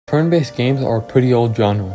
Turn-based games are a pretty old genre.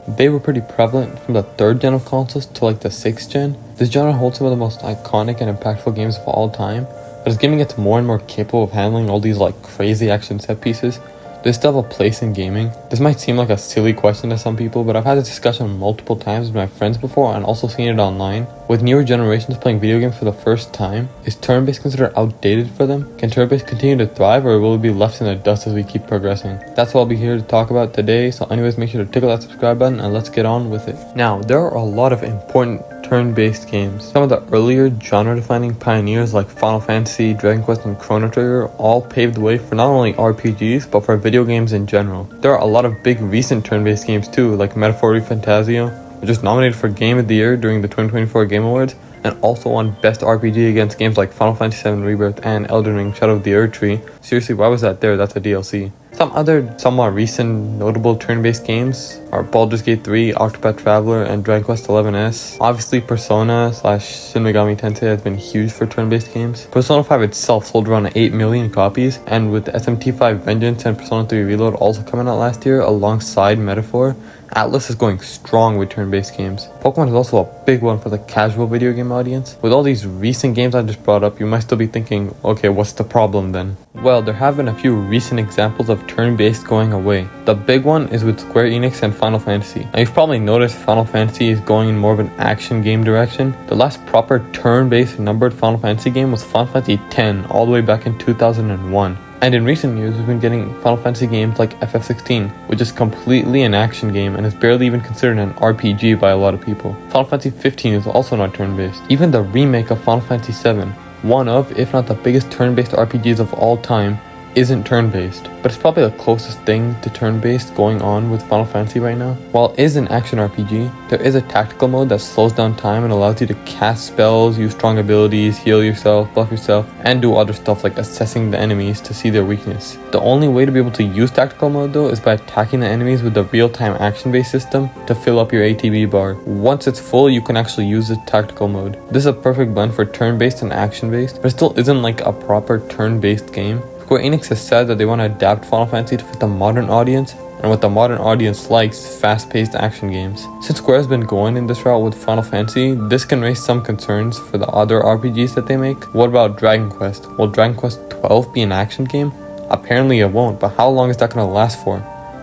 They were pretty prevalent from the 3rd gen of consoles to like the 6th gen. This genre holds some of the most iconic and impactful games of all time, but as gaming gets more and more capable of handling all these like crazy action set pieces, they still have a place in gaming. This might seem like a silly question to some people, but I've had this discussion multiple times with my friends before and also seen it online. With newer generations playing video games for the first time, is turn-based considered outdated for them? Can turn-based continue to thrive, or will it be left in the dust as we keep progressing? That's what I'll be here to talk about today, so anyways, make sure to tickle that subscribe button and let's get on with it. Now, there are a lot of important turn-based games. Some of the earlier genre-defining pioneers like Final Fantasy, Dragon Quest, and Chrono Trigger all paved the way for not only RPGs, but for video games in general. There are a lot of big recent turn-based games too, like Metaphor Fantasio, which was nominated for Game of the Year during the 2024 Game Awards, and also won Best RPG against games like Final Fantasy VII Rebirth and Elden Ring Shadow of the Erdtree. Seriously, why was that there? That's a DLC. Some other somewhat recent notable turn-based games are Baldur's Gate 3, Octopath Traveler, and Dragon Quest XI's. Obviously, Persona / Shin Megami Tensei has been huge for turn-based games. Persona 5 itself sold around 8 million copies, and with SMT5 Vengeance and Persona 3 Reload also coming out last year alongside Metaphor, Atlus is going strong with turn-based games. Pokemon is also a big one for the casual video game audience. With all these recent games I just brought up, you might still be thinking, okay, what's the problem then? Well, there have been a few recent examples of turn-based going away. The big one is with Square Enix and Final Fantasy. Now you've probably noticed Final Fantasy is going in more of an action game direction. The last proper turn-based numbered Final Fantasy game was Final Fantasy X all the way back in 2001. And in recent years, we've been getting Final Fantasy games like FF16, which is completely an action game and is barely even considered an RPG by a lot of people. Final Fantasy 15 is also not turn-based. Even the remake of Final Fantasy 7, one of, if not the biggest turn-based RPGs of all time, isn't turn-based, but it's probably the closest thing to turn-based going on with Final Fantasy right now. While it is an action RPG, there is a tactical mode that slows down time and allows you to cast spells, use strong abilities, heal yourself, buff yourself, and do other stuff like assessing the enemies to see their weakness. The only way to be able to use tactical mode though is by attacking the enemies with the real-time action-based system to fill up your ATB bar. Once it's full, you can actually use the tactical mode. This is a perfect blend for turn-based and action-based, but it still isn't like a proper turn-based game. Square Enix has said that they want to adapt Final Fantasy to fit the modern audience, and what the modern audience likes is fast-paced action games. Since Square has been going in this route with Final Fantasy, this can raise some concerns for the other RPGs that they make. What about Dragon Quest? Will Dragon Quest 12 be an action game? Apparently it won't, but how long is that going to last for?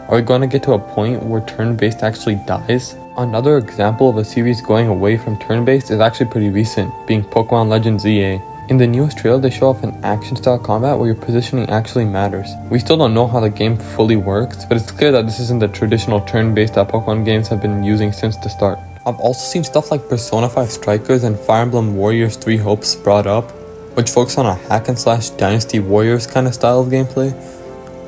Are we going to get to a point where turn-based actually dies? Another example of a series going away from turn-based is actually pretty recent, being Pokemon Legends ZA. In the newest trailer, they show off an action-style combat where your positioning actually matters. We still don't know how the game fully works, but it's clear that this isn't the traditional turn-based that Pokemon games have been using since the start. I've also seen stuff like Persona 5 Strikers and Fire Emblem Warriors 3 Hopes brought up, which focus on a hack-and-slash Dynasty Warriors kind of style of gameplay.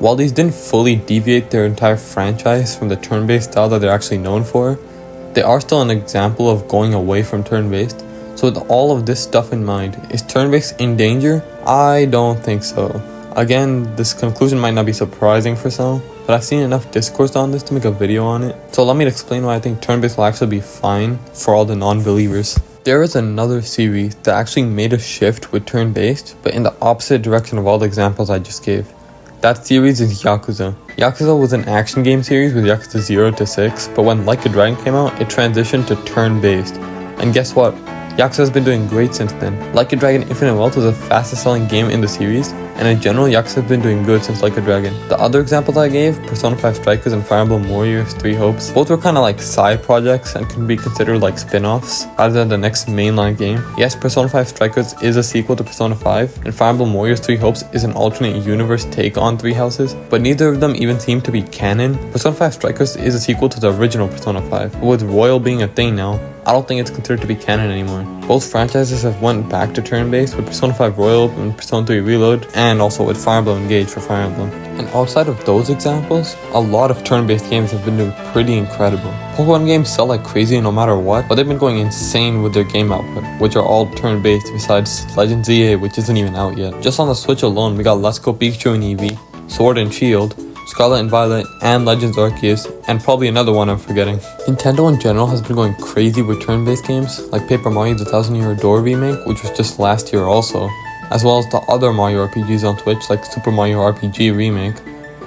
While these didn't fully deviate their entire franchise from the turn-based style that they're actually known for, they are still an example of going away from turn-based. So with all of this stuff in mind, is turn-based in danger? I don't think so. Again, this conclusion might not be surprising for some, but I've seen enough discourse on this to make a video on it. So allow me to explain why I think turn-based will actually be fine for all the non-believers. There is another series that actually made a shift with turn-based, but in the opposite direction of all the examples I just gave. That series is Yakuza. Yakuza was an action game series with Yakuza 0 to 6, but when Like a Dragon came out, it transitioned to turn-based. And guess what? Yakuza has been doing great since then. Like a Dragon Infinite Wealth was the fastest selling game in the series, and in general, Yakuza has been doing good since Like a Dragon. The other examples I gave, Persona 5 Strikers and Fire Emblem Warriors 3 Hopes, both were kind of like side projects and can be considered like spin-offs rather than the next mainline game. Yes, Persona 5 Strikers is a sequel to Persona 5, and Fire Emblem Warriors 3 Hopes is an alternate universe take on Three Houses, but neither of them even seem to be canon. Persona 5 Strikers is a sequel to the original Persona 5, but with Royal being a thing now, I don't think it's considered to be canon anymore. Both franchises have went back to turn-based with Persona 5 Royal and Persona 3 Reload, and also with Fire Emblem Engage for Fire Emblem. And outside of those examples, a lot of turn-based games have been doing pretty incredible. Pokemon games sell like crazy no matter what, but they've been going insane with their game output, which are all turn-based besides Legends ZA, which isn't even out yet. Just on the Switch alone, we got Let's Go Pikachu and Eevee, Sword and Shield, Scarlet and Violet, and Legends Arceus, and probably another one I'm forgetting. Nintendo in general has been going crazy with turn-based games, like Paper Mario The Thousand Year Door remake, which was just last year also, as well as the other Mario RPGs on Switch like Super Mario RPG Remake,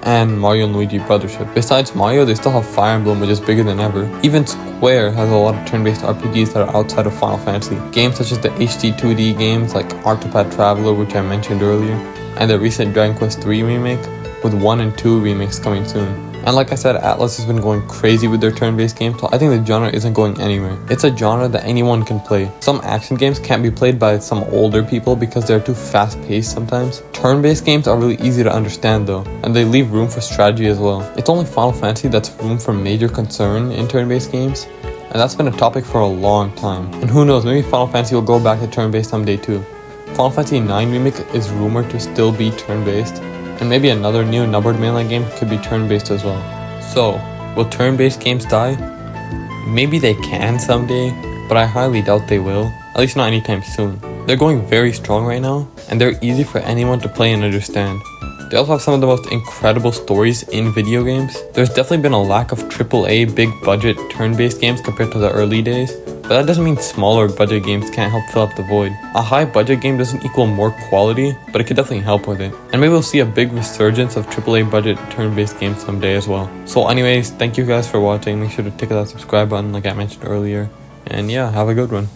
and Mario and Luigi Brothership. Besides Mario, they still have Fire Emblem, which is bigger than ever. Even Square has a lot of turn-based RPGs that are outside of Final Fantasy. Games such as the HD 2D games like Octopath Traveler, which I mentioned earlier, and the recent Dragon Quest III remake, with 1 and 2 remakes coming soon. And like I said, Atlus has been going crazy with their turn-based games, so I think the genre isn't going anywhere. It's a genre that anyone can play. Some action games can't be played by some older people because they're too fast-paced sometimes. Turn-based games are really easy to understand though, and they leave room for strategy as well. It's only Final Fantasy that's room for major concern in turn-based games, and that's been a topic for a long time. And who knows, maybe Final Fantasy will go back to turn-based someday too. Final Fantasy IX Remake is rumored to still be turn-based, and maybe another new numbered mainline game could be turn-based as well. So, will turn-based games die? Maybe they can someday, but I highly doubt they will, at least not anytime soon. They're going very strong right now, and they're easy for anyone to play and understand. They also have some of the most incredible stories in video games. There's definitely been a lack of AAA big budget turn-based games compared to the early days, but that doesn't mean smaller budget games can't help fill up the void. A high budget game doesn't equal more quality, but it could definitely help with it. And maybe we'll see a big resurgence of AAA budget turn-based games someday as well. So anyways, thank you guys for watching. Make sure to tick that subscribe button like I mentioned earlier. And yeah, have a good one.